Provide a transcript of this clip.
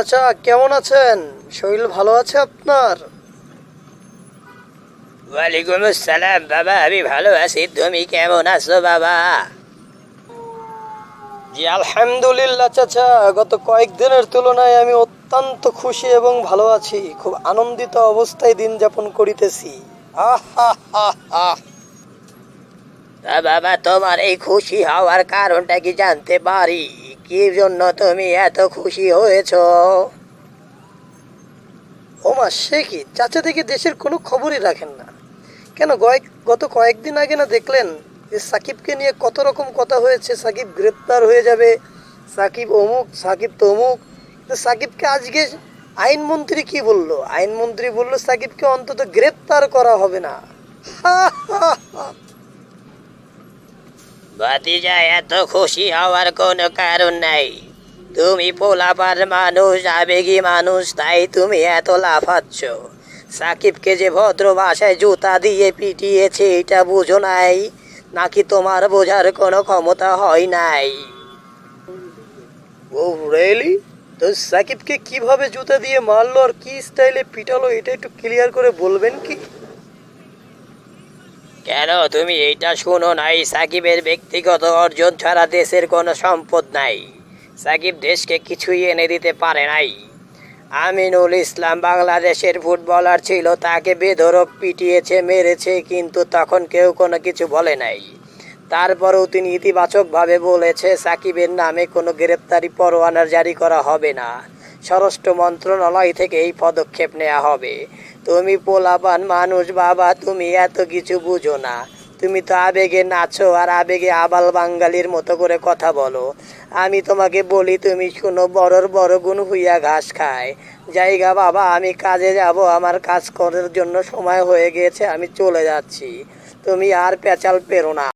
আচ্ছা, কেমন আছেন? শরীর ভালো আছে আপনার? ওয়ালাইকুম আসসালাম বাবা, আমি ভালো আছি। তুমি কেমন আছো বাবা? জি আলহামদুলিল্লাহ চাচা, গত কয়েকদিনের তুলনায় আমি অত্যন্ত খুশি এবং ভালো আছি। খুব আনন্দিত অবস্থায় দিন যাপন করিতেছি। আহ হা হা হা। তা বাবা, তোমার এই খুশি হওয়ার কারণটা কি জানতে পারি? কি জন্য তুমি এত খুশি হয়েছো? ওমা, সে কি চাচা, দেখি দেশের কোনো খবরই রাখেন না কেন? গত কয়েকদিন আগে না দেখলেন যে সাকিবকে নিয়ে কত রকম কথা হয়েছে? সাকিব গ্রেপ্তার হয়ে যাবে, সাকিব অমুক, সাকিব তমুক। কিন্তু সাকিবকে আজকে আইনমন্ত্রী কি বলল? আইনমন্ত্রী বলল সাকিবকে অন্তত গ্রেপ্তার করা হবে না। হা, হা, হা। ভাতিজা, এত খুশি হওয়ার কোনো কারণ নাই। তুমি পোলাপার মানুষ, আবেগী মানুষ, তাই তুমি এত লাফাচ্ছ। সাকিবকে যে ভদ্র ভাষায় জুতা দিয়ে পিটিয়েছে, এটা বুঝো নাই? নাকি তোমার বোঝার কোনো ক্ষমতা হয় নাই? ও রিয়েলি? তো সাকিবকে কিভাবে জুতা দিয়ে মারলো আর কি স্টাইলে পিটালো, এটা একটু ক্লিয়ার করে বলবেন কি? কেন, তুমি এইটা শুনো নাই? সাকিবের ব্যক্তিগত অর্জন ছাড়া দেশের কোনো সম্পদ নাই। সাকিব দেশকে কিছুই এনে দিতে পারে নাই। আমিনুল ইসলাম বাংলাদেশের ফুটবলার ছিল, তাকে বেধড়ক পিটিয়েছে, মেরেছে, কিন্তু তখন কেউ কোনো কিছু বলে নাই। তারপরেও তিনি ইতিবাচকভাবে বলেছে সাকিবের নামে কোনো গ্রেপ্তারি পরোয়ানা জারি করা হবে না, স্বরাষ্ট্র মন্ত্রণালয় থেকে এই পদক্ষেপ নেওয়া হবে। তুমি পোলাপান মানুষ বাবা, তুমি এত কিছু বুঝো না। তুমি তো আবেগে নাচো আর আবেগে আবাল বাঙালির মতো করে কথা বলো। আমি তোমাকে বলি, তুমি শুনো, বড়র বড় গুণ হইয়া ঘাস খায়। জায়গা বাবা, আমি কাজে যাব, আমার কাজ করার জন্য সময় হয়ে গিয়েছে, আমি চলে যাচ্ছি। তুমি আর পেঁচাল পেরো না।